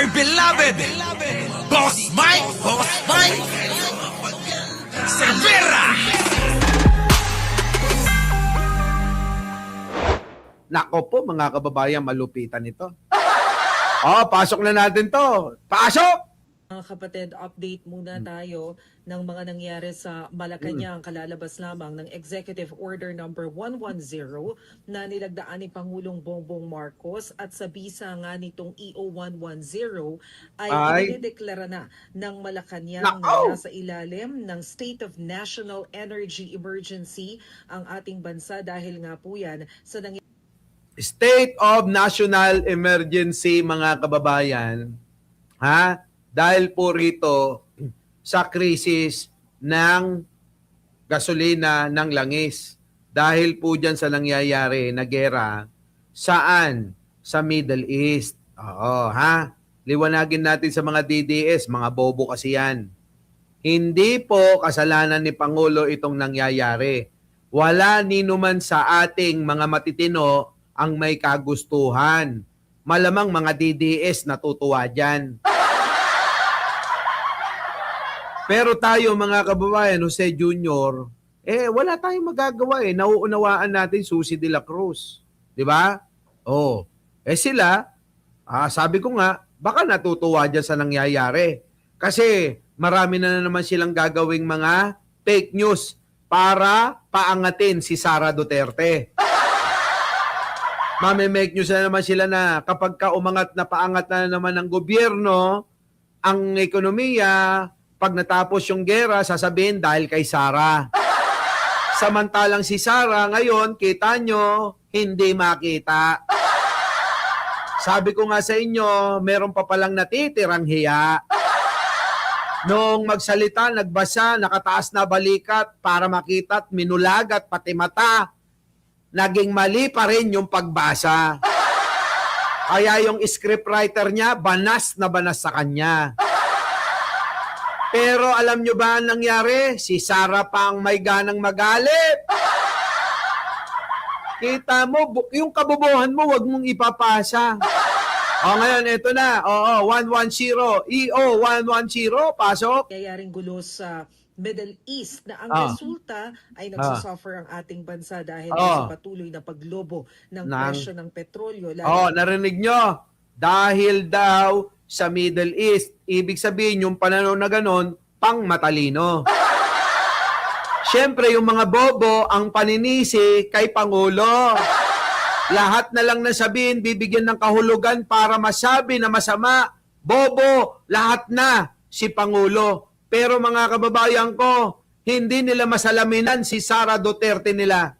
dear beloved, Boss Mike, Cervera. Nako po mga kababayan, malupitan ito. Pasok na natin to. Pasok! Mga kapatid, update muna tayo ng mga nangyari sa Malacanang. Kalalabas lamang ng Executive Order number 110 na nilagdaan ni Pangulong Bongbong Marcos at sa bisa nga nitong EO 110 ay inideklara na ng Malacanang na nasa ilalim ng State of National Energy Emergency ang ating bansa dahil nga po yan sa nangyari. State of National Emergency mga kababayan. Dahil po rito sa krisis ng gasolina ng langis. Dahil po dyan sa nangyayari na gera, saan? Sa Middle East. Liwanagin natin sa mga DDS, mga bobo kasi yan. Hindi po kasalanan ni Pangulo itong nangyayari. Wala ninuman sa ating mga matitino ang may kagustuhan. Malamang mga DDS natutuwa dyan. Pero tayo mga kababayan, Jose Jr., wala tayong magagawa Nauunawaan natin Susi de la Cruz. Di ba? Sila, sabi ko nga, baka natutuwa dyan sa nangyayari. Kasi marami na naman silang gagawing mga fake news para paangatin si Sara Duterte. Make news na naman sila na kapag umangat na paangat na naman ng gobyerno, ang ekonomiya, pag natapos yung gera, sasabihin dahil kay Sara. Samantalang si Sara ngayon, kita nyo, hindi makita. Sabi ko nga sa inyo, meron pa palang natitirang hiya. Nung magsalita, nagbasa, nakataas na balikat para makita at minulagat pati mata. Naging mali pa rin yung pagbasa. Kaya yung scriptwriter niya, banas na banas sa kanya. Pero alam nyo ba ang nangyari? Si Sara pa ang may ganang magalit. Kita mo, yung kabobohan mo, wag mong ipapasa. Ngayon, ito na. 110. EO 110. Pasok. Kayaring gulo sa Middle East na ang resulta ay nagsasuffer ang ating bansa dahil sa patuloy na paglobo ng presyo ng petrolyo. Narinig nyo? Dahil daw sa Middle East. Ibig sabihin, yung pananaw na ganon, pang matalino. Siyempre, yung mga bobo, ang paninisi kay Pangulo. Lahat na lang nasabihin, bibigyan ng kahulugan para masabi na masama. Bobo, lahat na si Pangulo. Pero mga kababayan ko, hindi nila masalaminan si Sara Duterte nila.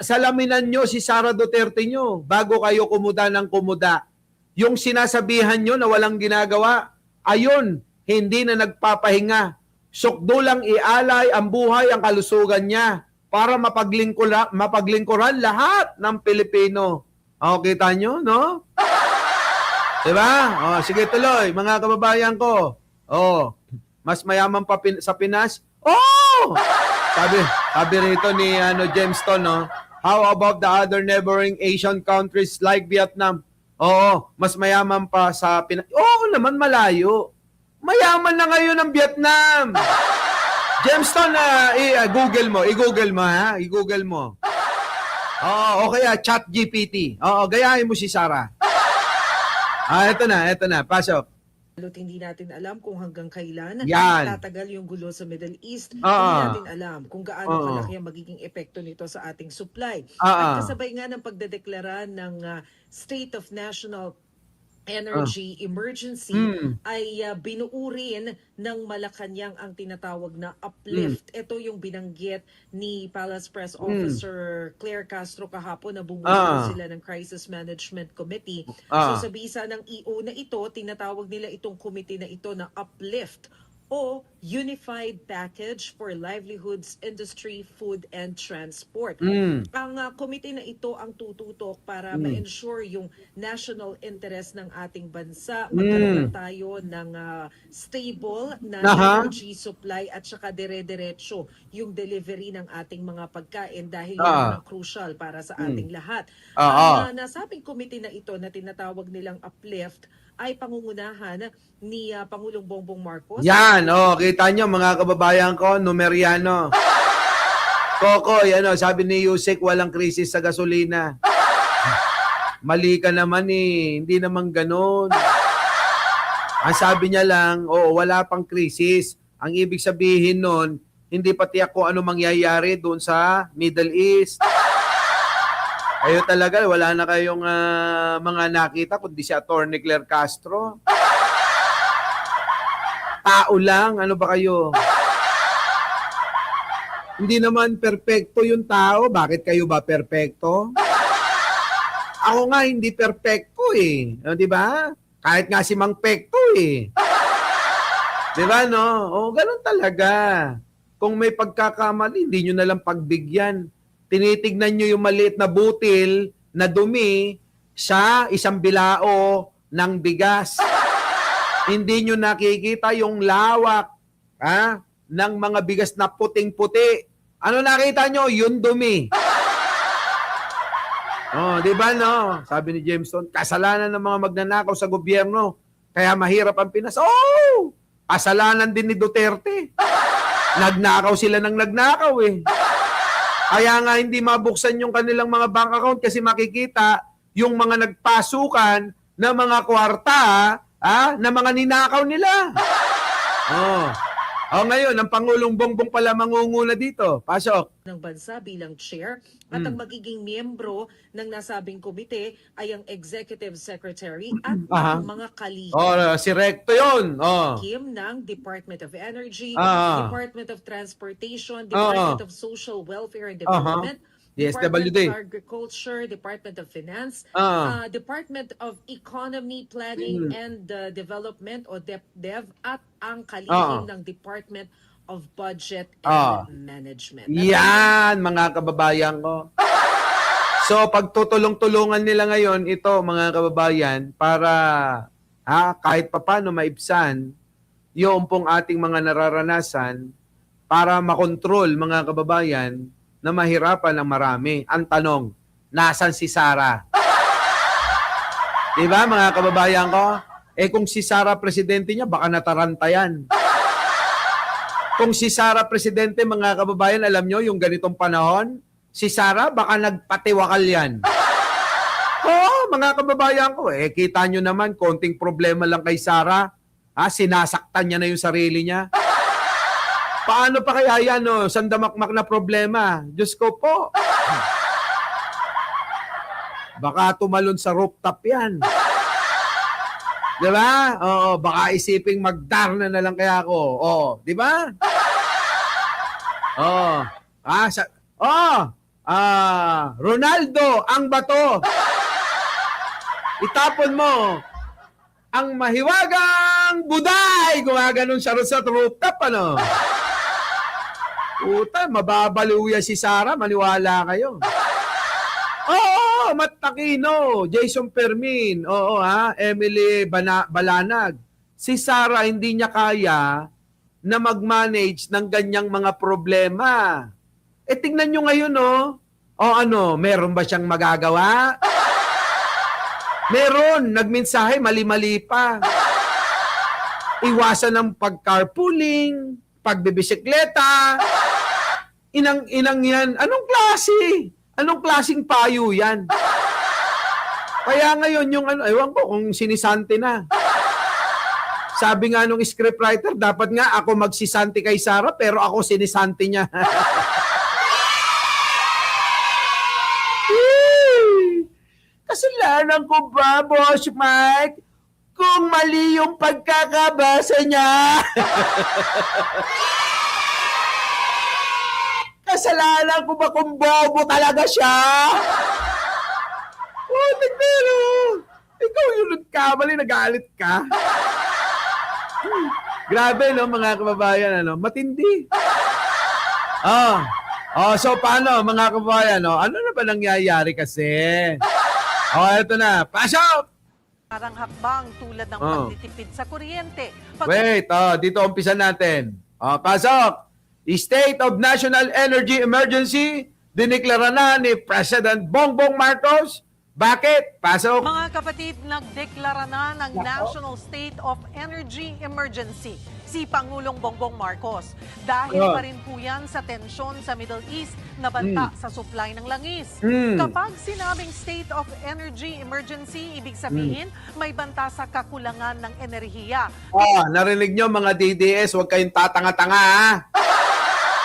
Salaminan nyo si Sara Duterte nyo bago kayo kumuda ng kumuda. Yung sinasabihan nyo na walang ginagawa, ayun, hindi na nagpapahinga. Sukdo lang ialay ang buhay, ang kalusugan niya para mapaglingkuran lahat ng Pilipino. Kita nyo, no? Diba? Sige tuloy, mga kababayan ko. Mas mayaman pa sa Pinas? Sabi rito ni Gemstone, no? How about the other neighboring Asian countries like Vietnam? Mas mayaman pa sa Pinas. Naman malayo. Mayaman na ngayon ang Vietnam. Gemstone, i-google mo, ha? I-google mo. O kaya ChatGPT. Gayahin mo si Sara. Ito na, pasok. Hindi natin alam kung hanggang kailan tatagal yung gulo sa Middle East. Hindi natin alam kung gaano kalaki ang magiging epekto nito sa ating supply. At kasabay nga ng pagdedeklara ng State of National Energy Emergency ay binuo rin ng Malacanang ang tinatawag na uplift. Ito yung binanggit ni Palace Press Officer Claire Castro kahapon na bumuo sila ng Crisis Management Committee. So sa bisa ng EO na ito, tinatawag nila itong committee na ito na uplift o Unified Package for Livelihoods, Industry, Food, and Transport. Ang komite na ito ang tututok para ma-ensure yung national interest ng ating bansa. Magkaroon tayo ng stable na energy supply at saka dire-diretso yung delivery ng ating mga pagkain dahil yan ang crucial para sa ating lahat. Ang nasabing komite na ito na tinatawag nilang Uplift ay pangungunahan ni Pangulong Bongbong Marcos. Yan, kita nyo mga kababayan ko, numeriano. Kokoy, sabi ni Yusek, walang krisis sa gasolina. Mali ka naman hindi naman ganun. Ang sabi niya lang, wala pang krisis. Ang ibig sabihin nun, hindi pa tiyak kung ano mangyayari doon sa Middle East. Kayo talaga, wala na kayong mga nakita kundi si Atty. Claire Castro. Tao lang, ano ba kayo? Hindi naman perpekto yung tao. Bakit kayo ba perpekto? Ako nga hindi perpekto di ba? Kahit nga si Mang Pekto Di ba, no? Ganun talaga. Kung may pagkakamali, hindi nyo nalang pagbigyan. Tinitignan nyo yung maliit na butil na dumi sa isang bilao ng bigas. Hindi nyo nakikita yung lawak ng mga bigas na puting-puti. Ano nakita nyo? Yung dumi. Di ba, no? Sabi ni Jameson, kasalanan ng mga magnanakaw sa gobyerno. Kaya mahirap ang Pinas. Kasalanan din ni Duterte. Nagnakaw sila ng nagnakaw Kaya nga hindi mabuksan yung kanilang mga bank account kasi makikita yung mga nagpasukan na mga kwarta na mga ninakaw nila. Ngayon, ang Pangulong Bongbong pala mangunguna dito. Pasok. Ng bansa bilang chair at ang magiging miyembro ng nasabing komite ay ang executive secretary at ang mga kalihim. Si Recto yun. Kim ng Department of Energy, Department of Transportation, Department of Social Welfare and Development, Department of Agriculture, Department of Finance, Department of Economy, Planning and Development o DepDev at ang kalihim ng Department of Budget and Management. Yan, mga kababayan ko. So, pagtutulong-tulungan nila ngayon, ito, mga kababayan, para kahit papano maibsan yung pong ating mga nararanasan para makontrol, mga kababayan, na mahirapan ng marami. Ang tanong, nasan si Sara? Diba, mga kababayan ko? Kung si Sara presidente niya, baka nataranta yan. Kung si Sara presidente, mga kababayan, alam nyo, yung ganitong panahon, si Sara, baka nagpatiwakal yan. Mga kababayan ko, kita nyo naman, konting problema lang kay Sara. Sinasaktan niya na yung sarili niya. Paano pa kaya yan, sandamakmak na problema? Diyos ko po. Baka tumalon sa rooftop yan. Diba? Baka isiping magdarna na lang kaya ako. Diba? Ronaldo, ang bato. Itapon mo. Ang mahiwagang buday. Gumaganon siya sa rooftop, Puta, mababaliw yan si Sara. Maniwala kayo. Matt Aquino, Jason Fermin, Emily Balanag. Si Sara hindi niya kaya na mag-manage ng ganyang mga problema. Tingnan nyo ngayon, meron ba siyang magagawa? Meron, nagmensahe, mali-mali pa. Iwasan ng pag-carpooling, pagbibisikleta. Inang yan, anong klase? Anong klaseng payo yan? Kaya ngayon yung ewan ko kung sinisanti na. Sabi nga nung scriptwriter, dapat nga ako magsisanti kay Sara pero ako sinisanti niya. Kasalanan ko ba, Boss Mike? Kung mali yung pagkakabasa niya. Kasalanan ko ba kung bobo talaga siya? Pero ikaw yung nagkamali, nagalit ka. Grabe, no, mga kababayan, ano? Matindi. So paano, mga kababayan, no? Ano na ba nangyayari kasi? Ito na. Pasok! Parang hakbang tulad ng pagtitipid sa kuryente. Wait, dito umpisa natin. Pasok! State of National Energy Emergency diniklara na ni President Bongbong Marcos. Bakit? Pasok! Mga kapatid, nagdeklara na ng National State of Energy Emergency si Pangulong Bongbong Marcos. Dahil pa rin po yan sa tensyon sa Middle East na banta sa supply ng langis. Kapag sinabing State of Energy Emergency, ibig sabihin may banta sa kakulangan ng enerhiya. Narinig nyo mga DDS, huwag kayong tatanga-tanga ha.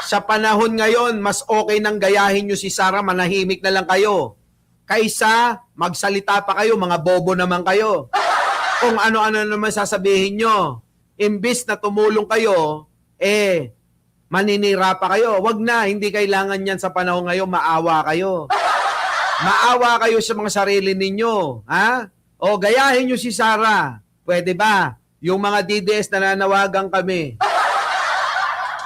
Sa panahon ngayon, mas okay nang gayahin nyo si Sara, manahimik na lang kayo. Kaysa magsalita pa kayo, mga bobo naman kayo. Kung ano-ano naman sasabihin nyo. Imbis na tumulong kayo, maninira pa kayo. Wag na, hindi kailangan yan sa panahon ngayon, maawa kayo. Maawa kayo sa mga sarili ninyo. Ha? O gayahin nyo si Sara. Pwede ba? Yung mga DDS nananawagan kami.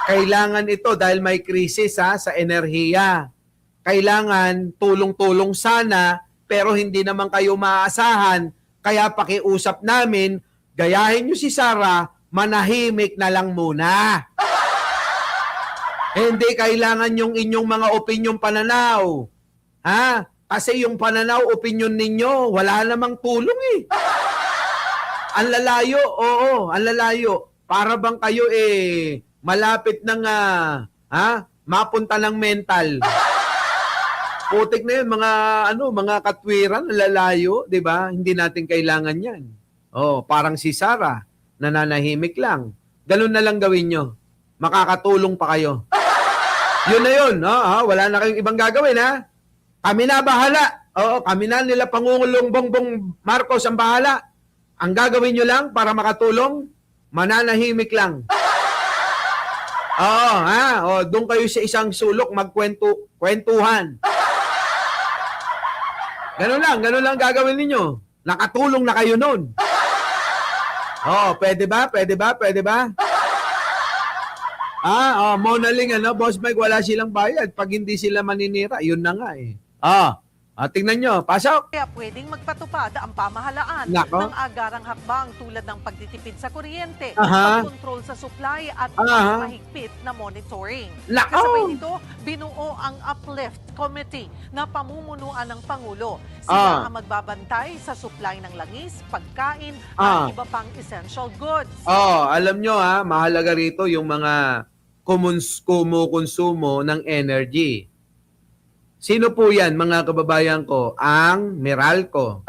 Kailangan ito dahil may krisis sa enerhiya. Kailangan tulong-tulong sana pero hindi naman kayo maaasahan. Kaya pakiusap namin, gayahin nyo si Sara, manahimik na lang muna. Hindi kailangan yung inyong mga opinyon pananaw. Ha? Kasi yung pananaw, opinyon ninyo, wala namang tulong Ang lalayo, ang lalayo. Para bang kayo malapit ng mapunta ng mental. Putik na yun, mga katwiran, lalayo, 'di ba? Hindi natin kailangan 'yan. Parang si Sara, nananahimik lang. Ganun na lang gawin nyo. Makakatulong pa kayo. Yun na yun. Wala na kayong ibang gagawin, ha? Kami na bahala. Kami na nila Pangulong Bongbong Marcos ang bahala. Ang gagawin nyo lang para makatulong, mananahimik lang. Doon kayo sa isang sulok magkwentuhan. Ganun lang gagawin ninyo. Nakatulong na kayo nun. Pwede ba? Monaling, Boss Mike, wala silang bayad pag hindi sila maninira. Yun na nga tingnan nyo, pasok. Kaya pwedeng magpatupad ang pamahalaan Nako. ng agarang hakbang tulad ng pagtitipid sa kuryente, Aha. pagkontrol sa supply at Aha. mahigpit na monitoring. Nako. Kasabay nito, binuo ang Uplift Committee na pamumunuan ng Pangulo. Sila ang magbabantay sa supply ng langis, pagkain at iba pang essential goods. Alam nyo mahalaga rito yung mga kumukonsumo ng energy. Sino po yan, mga kababayan ko? Ang Meralco.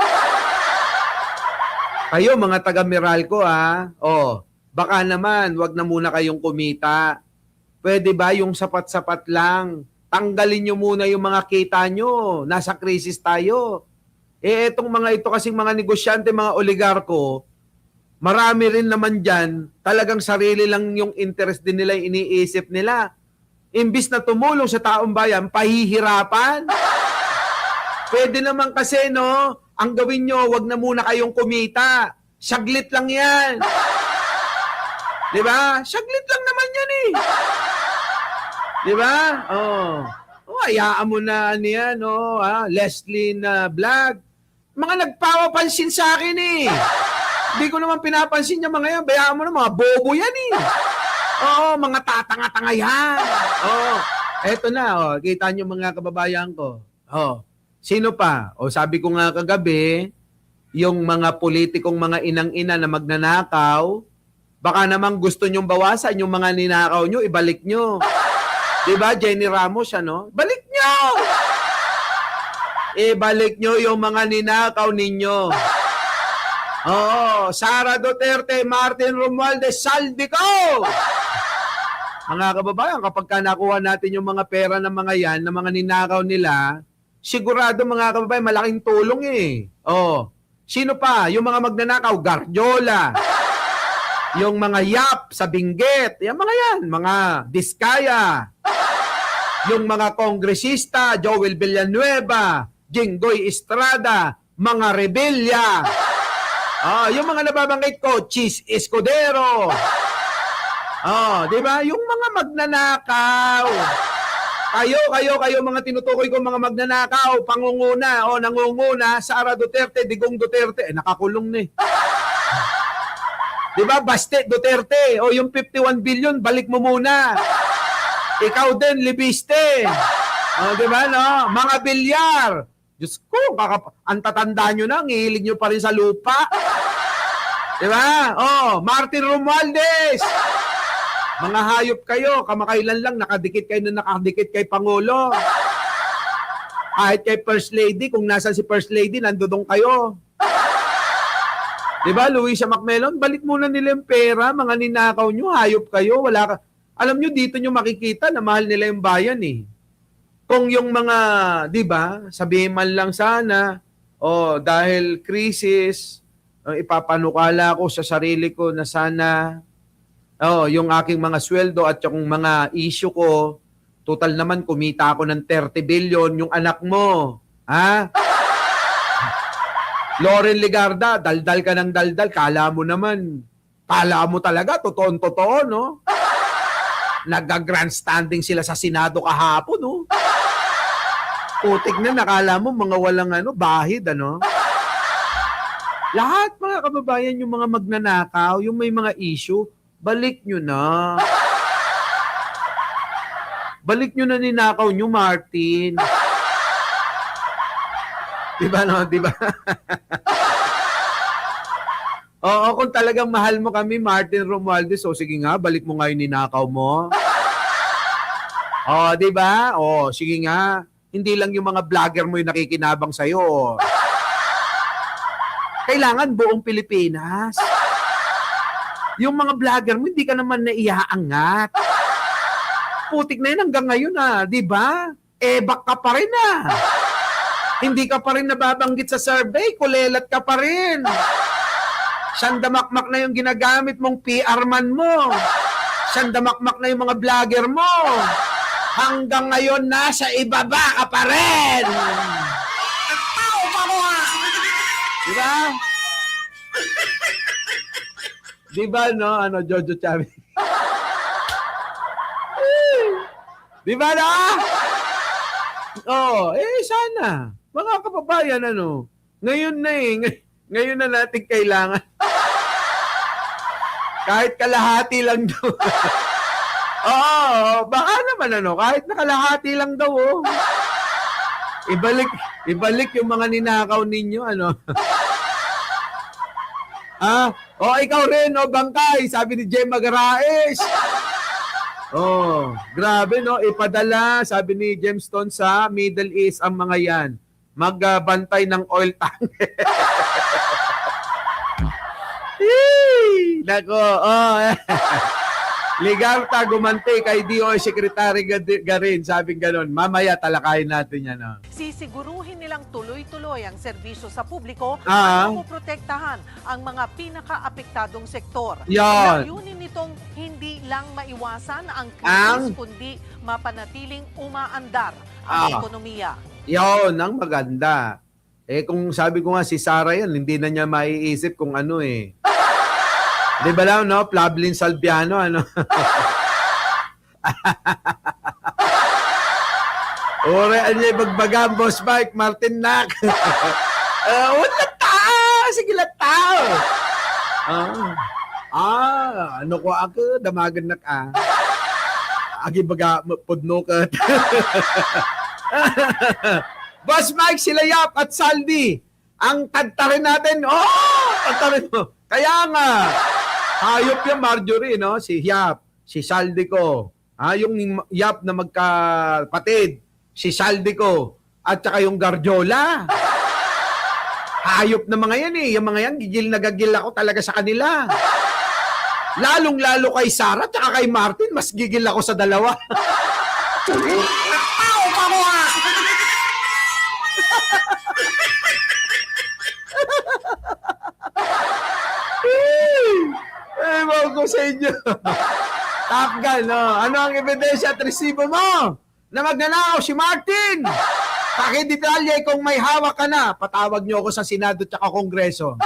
Kayo, mga taga Meralco, baka naman, wag na muna kayong kumita. Pwede ba yung sapat-sapat lang? Tanggalin nyo muna yung mga kita nyo. Nasa krisis tayo. Etong mga ito kasing mga negosyante, mga oligarko, marami rin naman dyan, talagang sarili lang yung interest din nila, iniisip nila. Imbis na tumulong sa taong bayan, pahihirapan. Pwede naman kasi, ang gawin nyo, wag na muna kayong kumita. Saglit lang yan. Di ba? Saglit lang naman yan Di ba? Hayaan mo na niyan, Leslie na vlog. Mga nagpapapansin sa akin Hindi ko naman pinapansin yung mga yan. Bayaan mo na, mga bobo yan mga tatanga-tanga yan. Eto na, kita nyo mga kababayan ko. Sino pa? Sabi ko nga kagabi, yung mga politikong mga inang-ina na magnanakaw, baka naman gusto nyong bawasan yung mga ninakaw nyo, ibalik nyo. Diba, Jenny Ramos, Balik nyo! Ibalik nyo yung mga ninakaw ninyo. Sara Duterte, Martin Romualdez, Saldico! Mga kababayan, kapag nakuha natin yung mga pera ng mga yan, ng mga ninakaw nila, sigurado mga kababayan, malaking tulong Sino pa? Yung mga magnanakaw, Gardiola. Yung mga Yap sa Benguet. Yung mga yan, mga Diskaya. Yung mga kongresista, Joel Villanueva, Jinggoy Estrada, mga Rebilla. Yung mga nababanggit ko, Chis Escudero. Oh, 'di ba? Yung mga magnanakaw. Kayo mga tinutukoy ko mga magnanakaw, pangunguna o nangunguna, Sara Duterte, Digong Duterte, nakakulong na eh. 'Di ba? Baste Duterte, o yung 51 billion, balik mo muna. Ikaw din, libiste. O, 'di ba, no? Mga bilyar. Diyos ko, ang tatanda nyo na, ang hihilig nyo pa rin sa lupa. 'Di ba? Oh, Martin Romualdez. Mga hayop kayo, kamakailan lang nakadikit kayo na nakadikit kay Pangulo. Kahit kay First Lady, kung nasan si First Lady, nandoon kayo. Diba, Luisa Macmillan, balik muna nila yung pera, mga ninakaw nyo, hayop kayo, wala ka. Alam nyo, dito nyo makikita na mahal nila yung bayan eh. Kung yung mga, diba, sabihin man lang sana, dahil krisis, ipapanukala ko sa sarili ko na sana, yung aking mga sweldo at yung mga issue ko, total naman kumita ako ng 30 billion, yung anak mo, ha? Loren Legarda, daldal ka ng daldal, kala mo talaga, totoo, no? Nag-grandstanding sila sa Senado kahapon, no? Putik na, nakala mo mga walang bahid, Lahat mga kababayan, yung mga magnanakaw, yung may mga issue, balik nyo na. Balik nyo na ninakaw nyo, Martin. Diba, no? Diba? Oo, kung talagang mahal mo kami, Martin Romualdez, sige nga, balik mo nga yung ninakaw mo. Diba? Sige nga. Hindi lang yung mga vlogger mo yung nakikinabang sa'yo. Kailangan buong Pilipinas. Yung mga vlogger mo, hindi ka naman naiaangat. Putik na yun hanggang ngayon, di ba? Ebak ka pa rin, Hindi ka pa rin nababanggit sa survey, kulelat ka pa rin. Sandamakmak na yung ginagamit mong PR man mo. Sandamakmak na yung mga vlogger mo. Hanggang ngayon, nasa ibaba ka pa rin. Di ba? Di ba, no? Jojo Chavez? Di ba, no? Sana. Mga kababayan, ngayon na ngayon na natin kailangan. Kahit kalahati lang daw. Baka naman, kahit nakalahati lang daw, Ibalik yung mga ninakaw ninyo, ikaw rin, Bangkay, sabi ni Jem Magaraes. Grabe, ipadala, sabi ni Gemstone sa Middle East ang mga yan. Magbantay ng oil tank. Nako, Ligarta gumante kay DOI Secretary Garin, sabing ganon. Mamaya talakayin natin yan. Sisiguruhin nilang tuloy-tuloy ang serbisyo sa publiko at mapoprotektahan ang mga pinaka-apektadong sektor. Layunin nitong hindi lang maiwasan ang krisis, kundi mapanatiling umaandar ang ekonomiya. Yon, ang maganda. Kung sabi ko nga si Sara yan, hindi na niya maiisip kung Di ba lang, Flablin Salviano, Ore, bagbagang, Boss Mike, Martin Nack. Ulat tao! Sige lang tao! Ko ako, damagan na ka. Agi baga, pudno ka. Boss Mike, sila Yap at Saldi. Ang tagtarin natin, tagtarin mo. Kaya nga, hayop yung Marjorie, si Yap, si Saldi ko. Yung Yap na magkapatid, si Saldi ko, at saka yung Garjola. Hayop na mga yan Yung mga yan, gigil na gagil ako talaga sa kanila. Lalong-lalo kay Sara at saka kay Martin, mas gigil ako sa dalawa. Ewan ko sa inyo. Top Gun, Ano ang ebidensya at resibo mo na magnanakaw si Martin? Pakidetalye kung may hawak ka na. Patawag niyo ako sa Senado at Kongreso.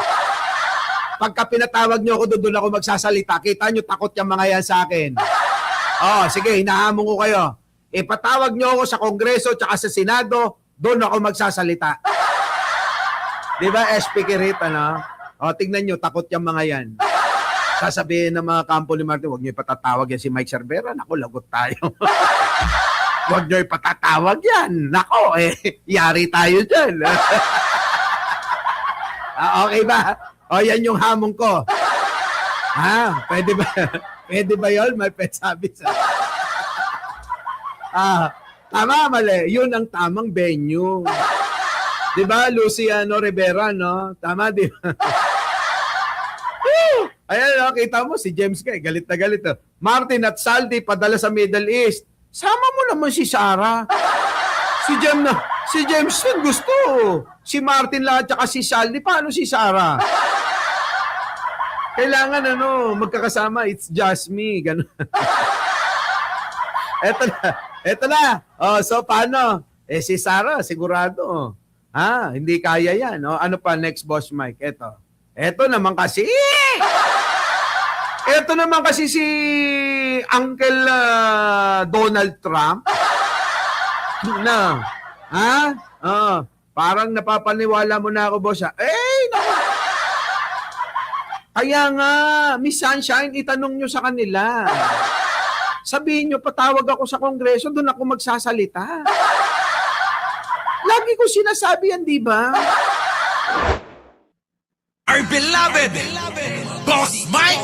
pagka pinatawag nyo ako, doon ako magsasalita. Kita nyo, takot yung mga yan sa akin. Oh, sige, hinahamon ko kayo. Ipatawag nyo ako sa Kongreso tsaka sa Senado, doon ako magsasalita. Di ba, SP Kirit, ano? O, tingnan nyo, takot yung mga yan. Sasabihin ng mga kampo ni Martin, huwag nyo ipatatawag yan si Mike Cervera. Naku, lagot tayo. Huwag nyo ipatatawag yan. Nako, yari tayo dyan. Okay ba? O, yan yung hamon ko. Ha? Pwede ba? Pwede ba yun? May pet sabi sa... Tama, mali. Yun ang tamang venue. Di ba, Luciano Rivera, no? Tama, di ba? Ayan, no? Kita mo, si James Kay, galit na galit. No? Martin at Saldi, padala sa Middle East. Sama mo naman si Sarah. Si James yun gusto. Si Martin lahat, tsaka si Saldi. Paano si Sarah? Kailangan, magkakasama. It's just me. Ganun. Eto na. Oh, so, paano? Si Sarah, sigurado. Hindi kaya yan. Ano pa, next Boss Mike? Eto naman kasi. Ito naman kasi si Uncle Donald Trump. Parang napapaniwala mo na ako, boss. Naku. Kaya nga, Miss Sunshine, itanong nyo sa kanila. Sabihin nyo, patawag ako sa Kongreso, doon ako magsasalita. Lagi ko sinasabi yan, di ba? Our beloved Boss Mike.